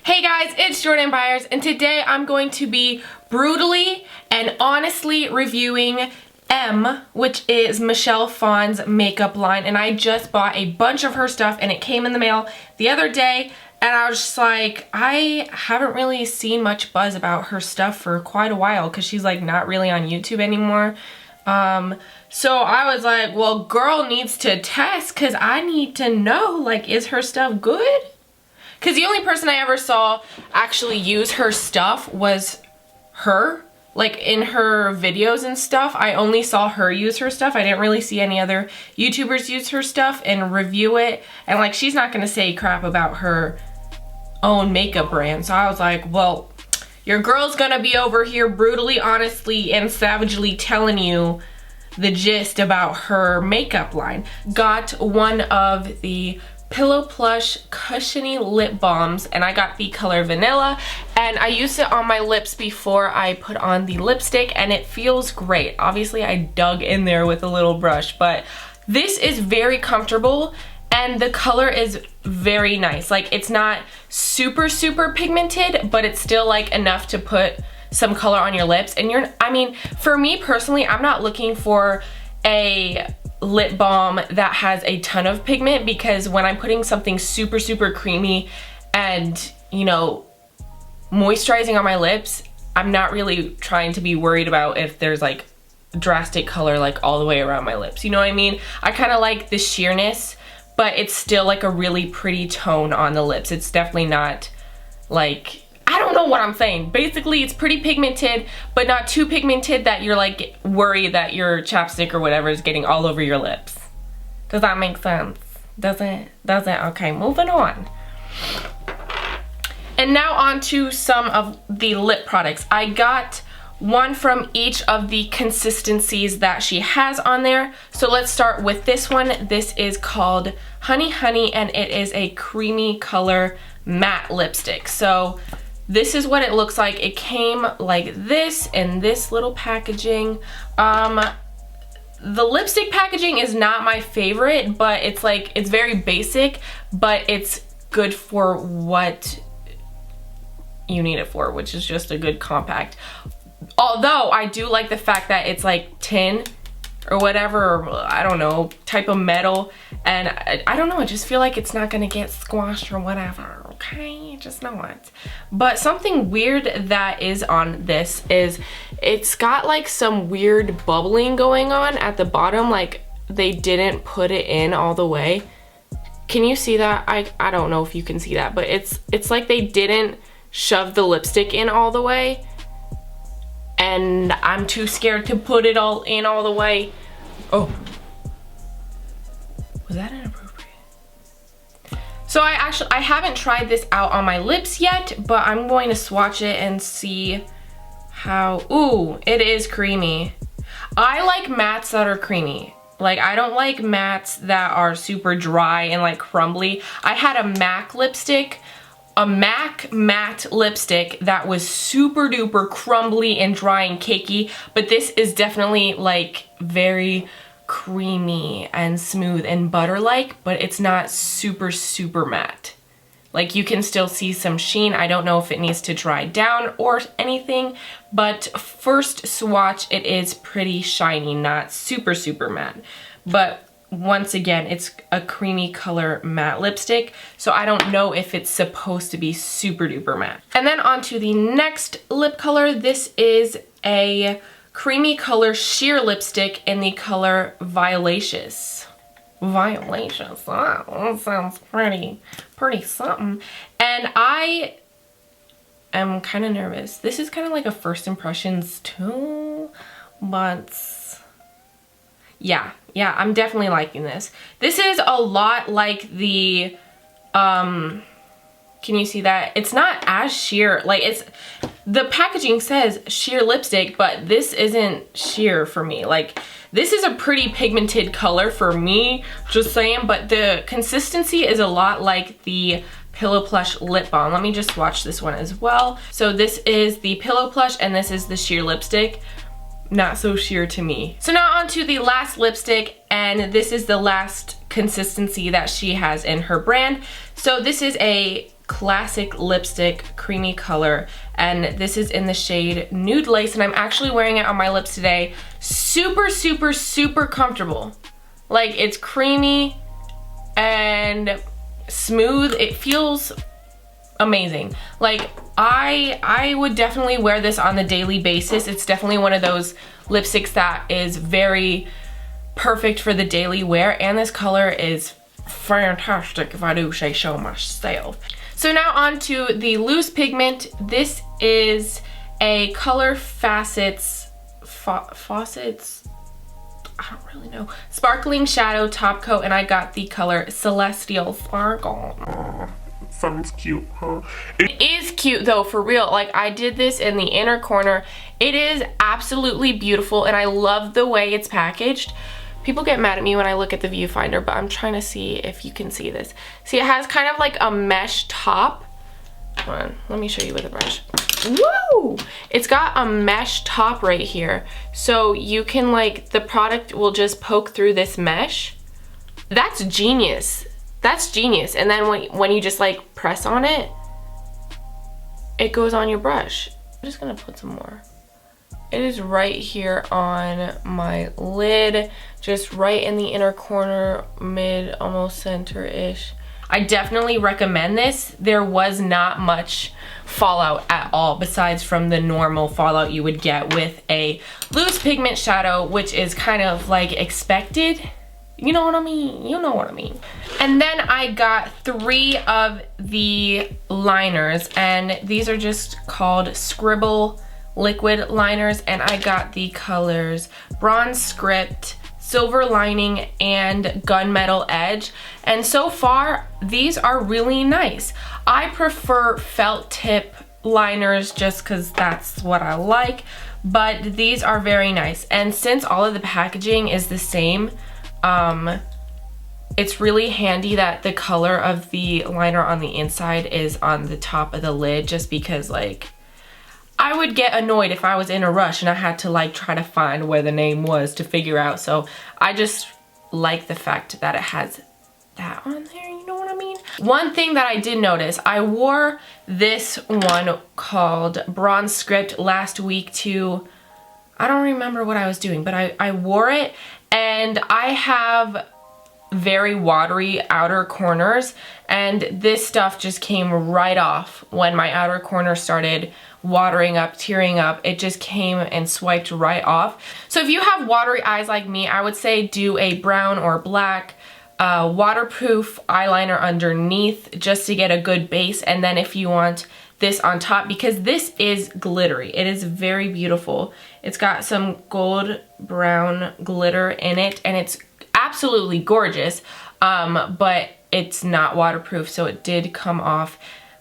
Hey guys, it's Jordan Byers, and today I'm going to be brutally and honestly reviewing M, which is Michelle Phan's makeup line, and I just bought a bunch of her stuff and it came in the mail the other day, and I was just like, I haven't really seen much buzz about her stuff for quite a while because she's like not really on YouTube anymore. So I was like, well, girl needs to test because I need to know, like, is her stuff good? Because the only person I ever saw actually use her stuff was her. Like, in her videos and stuff, I only saw her use her stuff. I didn't really see any other YouTubers use her stuff and review it. And, like, she's not going to say crap about her own makeup brand. So I was like, well, your girl's going to be over here brutally, honestly, and savagely telling you the gist about her makeup line. Got one of the Pillow Plush cushiony lip balms, and I got the color vanilla, and I used it on my lips before I put on the lipstick, and it feels great. Obviously I dug in there with a little brush, but this is very comfortable and the color is very nice. Like, it's not super pigmented, but it's still like enough to put some color on your lips. And I mean, for me personally, I'm not looking for a lip balm that has a ton of pigment, because when I'm putting something super creamy and, you know, moisturizing on my lips, I'm not really trying to be worried about if there's like drastic color like all the way around my lips, you know what I mean? I kind of like the sheerness, but it's still like a really pretty tone on the lips. It's definitely not like, I don't know what I'm saying. Basically, it's pretty pigmented, but not too pigmented that you're like worried that your chapstick or whatever is getting all over your lips. Does that make sense? Does it? Okay, moving on. And now on to some of the lip products. I got one from each of the consistencies that she has on there. So let's start with this one. This is called Honey Honey, and it is a creamy color matte lipstick. So this is what it looks like. It came like this in this little packaging. The lipstick packaging is not my favorite, but it's like, it's very basic, but it's good for what you need it for, which is just a good compact. Although I do like the fact that it's like tin or whatever, or I don't know, type of metal, and I don't know, I just feel like it's not gonna get squashed or whatever, okay? Just know it. But something weird that is on this is it's got like some weird bubbling going on at the bottom, like they didn't put it in all the way. Can you see that? I don't know if you can see that, but it's like they didn't shove the lipstick in all the way, and I'm too scared to put it all in all the way. Oh, was that inappropriate? So I haven't tried this out on my lips yet, but I'm going to swatch it and see how, ooh, it is creamy. I like mattes that are creamy. Like, I don't like mattes that are super dry and like crumbly. I had a MAC lipstick, a MAC matte lipstick that was super duper crumbly and dry and cakey, but this is definitely like very creamy and smooth and butter-like, but it's not super matte. Like, you can still see some sheen. I don't know if it needs to dry down or anything, but first swatch, it is pretty shiny, not super matte. But once again, it's a creamy color matte lipstick, so I don't know if it's supposed to be super duper matte. And then on to the next lip color. This is a creamy color sheer lipstick in the color Violacious. Violacious, oh, that sounds pretty something. And I am kind of nervous. This is kind of like a first impressions too, but yeah, I'm definitely liking this. This is a lot like the, can you see that? It's not as sheer, like the packaging says sheer lipstick, but this isn't sheer for me. Like, this is a pretty pigmented color for me, just saying, but the consistency is a lot like the Pillow Plush lip balm. Let me just swatch this one as well. So this is the Pillow Plush and this is the sheer lipstick. Not so sheer to me. So now on to the last lipstick, and this is the last consistency that she has in her brand. So this is a classic lipstick creamy color, and this is in the shade Nude Lace, and I'm actually wearing it on my lips today. Super, super, super comfortable. Like, it's creamy and smooth. It feels amazing. Like, I would definitely wear this on a daily basis. It's definitely one of those lipsticks that is very perfect for the daily wear, and this color is fantastic if I do say so myself. So now on to the loose pigment. This is a Color Faucets, I don't really know, sparkling shadow top coat, and I got the color Celestial Sparkle. Sounds cute, huh? It is cute though, for real. Like, I did this in the inner corner. It is absolutely beautiful, and I love the way it's packaged. People get mad at me when I look at the viewfinder, but I'm trying to see if you can see this. See, it has kind of like a mesh top. Hold on, let me show you with a brush. Woo! It's got a mesh top right here. So you can, like, the product will just poke through this mesh. That's genius. That's genius. And then when you just like press on it, it goes on your brush. I'm just gonna put some more. It is right here on my lid, just right in the inner corner, mid, almost center-ish. I definitely recommend this. There was not much fallout at all, besides from the normal fallout you would get with a loose pigment shadow, which is kind of like expected. You know what I mean? You know what I mean. And then I got 3 of the liners, and these are just called Scribble liquid liners, and I got the colors Bronze Script, Silver Lining, and Gunmetal Edge. And so far, these are really nice. I prefer felt tip liners just because that's what I like, but these are very nice. And since all of the packaging is the same, it's really handy that the color of the liner on the inside is on the top of the lid, just because, like, I would get annoyed if I was in a rush and I had to, like, try to find where the name was to figure out. So I just like the fact that it has that on there, you know what I mean? One thing that I did notice, I wore this one called Bronze Script last week to, I don't remember what I was doing, but I wore it, and I have very watery outer corners, and this stuff just came right off when my outer corner started watering up, tearing up. It just came and swiped right off. So if you have watery eyes like me, I would say do a brown or black waterproof eyeliner underneath just to get a good base, and then if you want this on top, because this is glittery. It is very beautiful. It's got some gold brown glitter in it, and it's absolutely gorgeous, but it's not waterproof, so it did come off.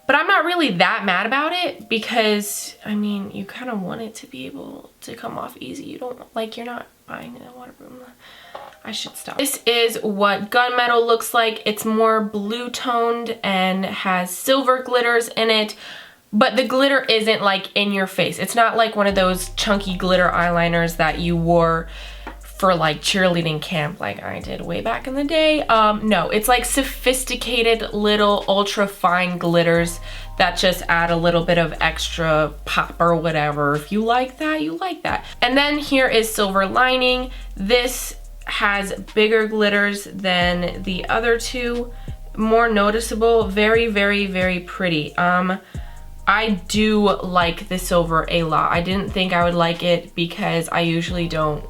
But I'm not really that mad about it, because, I mean, you kind of want it to be able to come off easy. You don't, like, you're not buying a waterproof. I should stop. This is what gunmetal looks like. It's more blue toned and has silver glitters in it, but the glitter isn't like in your face. It's not like one of those chunky glitter eyeliners that you wore for like cheerleading camp like I did way back in the day. No, it's like sophisticated little ultra fine glitters that just add a little bit of extra pop or whatever. If you like that, you like that. And then here is Silver Lining. This has bigger glitters than the other two, more noticeable, very, very, very pretty. I do like the silver a lot. I didn't think I would like it because I usually don't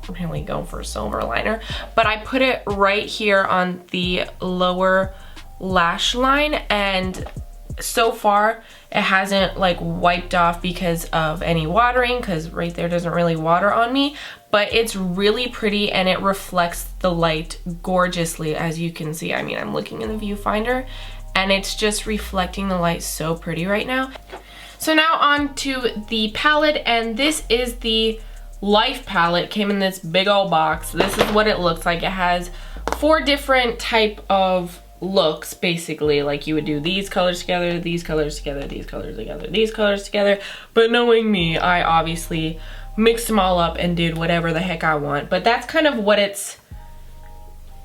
really go for silver liner, but I put it right here on the lower lash line, and so far it hasn't like wiped off because of any watering, because right there doesn't really water on me, but it's really pretty and it reflects the light gorgeously, as you can see. I mean, I'm looking in the viewfinder and it's just reflecting the light so pretty right now. So now on to the palette, and this is the Life palette. Came in this big old box. This is what it looks like. It has 4 different type of looks, basically. Like you would do these colors together, these colors together, these colors together, these colors together. But knowing me, I obviously mixed them all up and did whatever the heck I want. But that's kind of what it's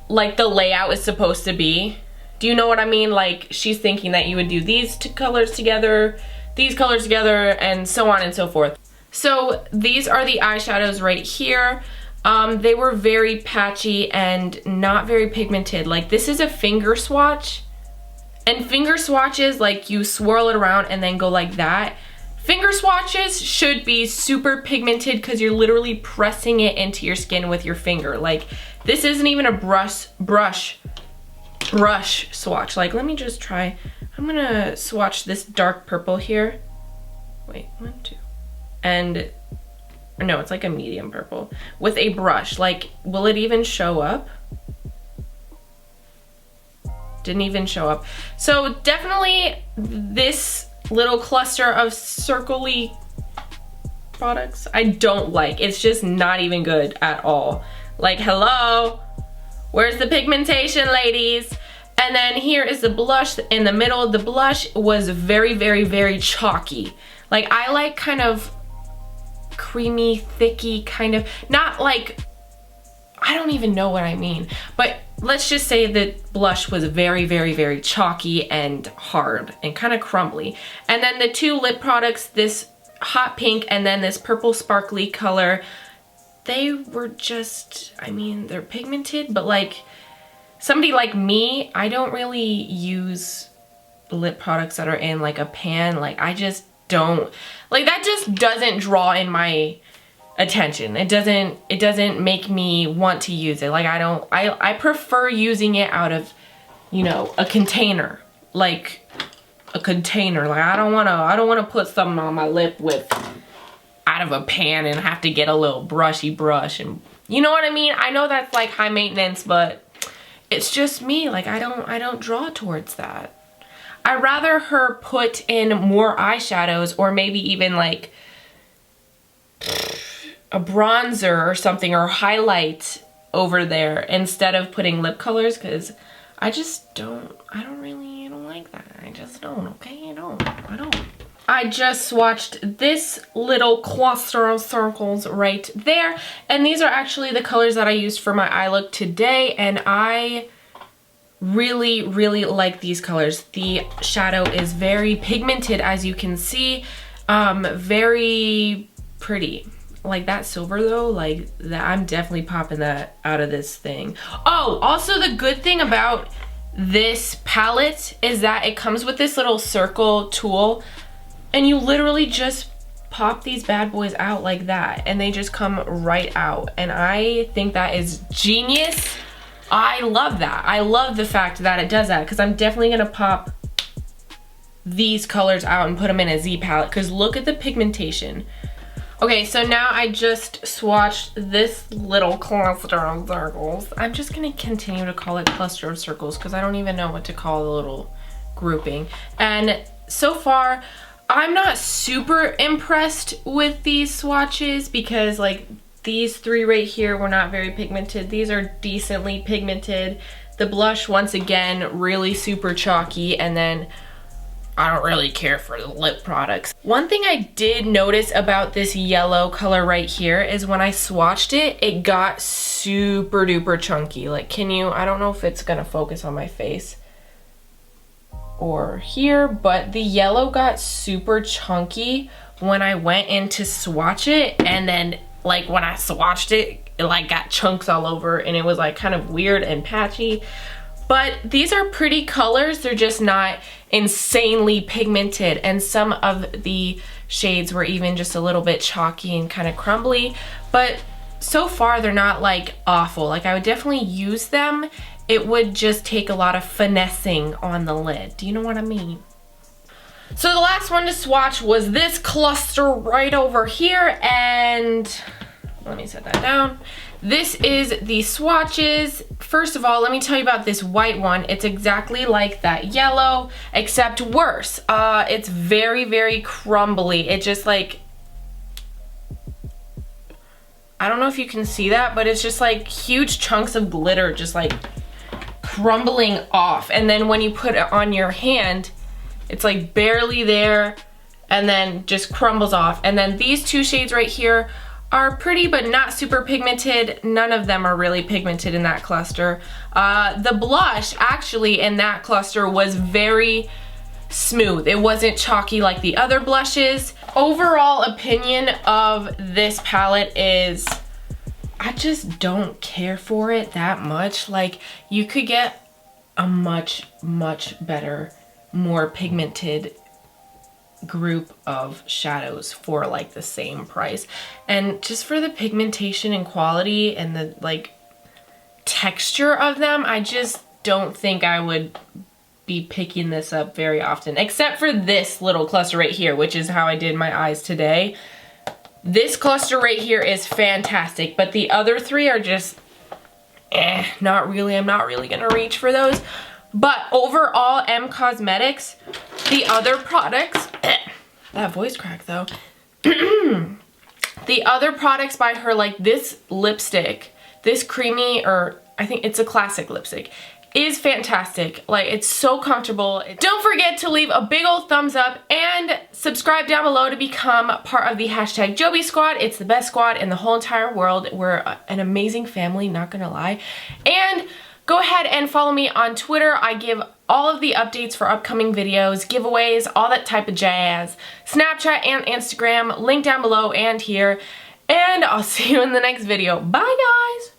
like, the layout is supposed to be. Do you know what I mean? Like, she's thinking that you would do these two colors together, these colors together, and so on and so forth. So these are the eyeshadows right here. They were very patchy and not very pigmented. Like, this is a finger swatch. And finger swatches, like, you swirl it around and then go like that. Finger swatches should be super pigmented because you're literally pressing it into your skin with your finger. Like, this isn't even a brush swatch. Like, let me just try. I'm gonna swatch this dark purple here. Wait, 1, 2. And, no, it's like a medium purple. With a brush. Like, will it even show up? Didn't even show up. So definitely this little cluster of circle-y products I don't like. It's just not even good at all. Like, hello, where's the pigmentation, ladies? And then here is the blush in the middle. The blush was very, very, very chalky. Like, I like kind of creamy, thicky kind of, not like, I don't even know what I mean, but let's just say that blush was very, very, very chalky and hard and kind of crumbly. And then the two lip products, this hot pink and then this purple sparkly color, they were just, I mean, they're pigmented, but like somebody like me, I don't really use lip products that are in like a pan. Like, I just don't, like, that just doesn't draw in my attention. It doesn't make me want to use it. Like, I prefer using it out of, you know, a container. Like a container. Like, I don't wanna put something on my lip with out of a pan and have to get a little brushy brush, and you know what I mean? I know that's like high maintenance, but it's just me. Like, I don't draw towards that. I'd rather her put in more eyeshadows or maybe even like a bronzer or something, or highlight over there instead of putting lip colors, because I don't like that. I just don't, okay? I don't. I just swatched this little cluster of circles right there, and these are actually the colors that I used for my eye look today, and I really, really like these colors. The shadow is very pigmented, as you can see, very pretty. Like, that silver though, like that, I'm definitely popping that out of this thing. Oh, also the good thing about this palette is that it comes with this little circle tool, and you literally just pop these bad boys out like that and they just come right out, and I think that is genius. I love that. I love the fact that it does that, because I'm definitely gonna pop these colors out and put them in a Z palette, because look at the pigmentation. Okay, so now I just swatched this little cluster of circles. I'm just gonna continue to call it cluster of circles because I don't even know what to call the little grouping. And so far, I'm not super impressed with these swatches because, like, these three right here were not very pigmented. These are decently pigmented. The blush, once again, really super chalky, and then I don't really care for the lip products. One thing I did notice about this yellow color right here is when I swatched it, it got super duper chunky. Like, I don't know if it's gonna focus on my face or here, but the yellow got super chunky when I went in to swatch it, and then like when I swatched it, it like got chunks all over, and it was like kind of weird and patchy. But these are pretty colors, they're just not insanely pigmented, and some of the shades were even just a little bit chalky and kind of crumbly, but so far they're not like awful. Like, I would definitely use them. It would just take a lot of finessing on the lid. Do you know what I mean? So the last one to swatch was this cluster right over here, and let me set that down. This is the swatches. First of all, let me tell you about this white one. It's exactly like that yellow, except worse. It's very, very crumbly. It just like, I don't know if you can see that, but it's just like huge chunks of glitter just like crumbling off. And then when you put it on your hand, it's like barely there and then just crumbles off. And then these two shades right here are pretty but not super pigmented. None of them are really pigmented in that cluster. The blush actually in that cluster was very smooth. It wasn't chalky like the other blushes. Overall opinion of this palette is I just don't care for it that much. Like, you could get a much better, more pigmented group of shadows for like the same price. And just for the pigmentation and quality and the like texture of them, I just don't think I would be picking this up very often, except for this little cluster right here, which is how I did my eyes today. This cluster right here is fantastic, but the other three are just not really. I'm not really gonna reach for those. But overall, M Cosmetics, the other products, that voice crack though. The other products by her, like this lipstick, this creamy, or I think it's a classic lipstick, is fantastic. Like, it's so comfortable. Don't forget to leave a big old thumbs up and subscribe down below to become part of the hashtag Joby squad. It's the best squad in the whole entire world. We're an amazing family, not gonna lie. And go ahead and follow me on Twitter. I give all of the updates for upcoming videos, giveaways, all that type of jazz. Snapchat and Instagram, link down below and here. And I'll see you in the next video. Bye, guys.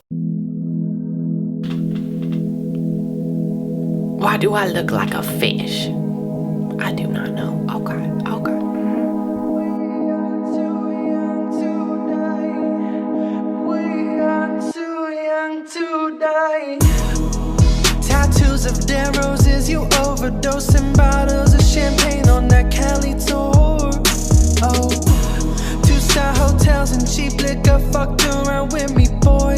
Why do I look like a fish? I do not know. Okay, okay. We are too young to die. Tattoos of dead roses, you overdosing bottles of champagne on that Cali tour. Oh, 2-star hotels and cheap liquor, fucked around with me, boy.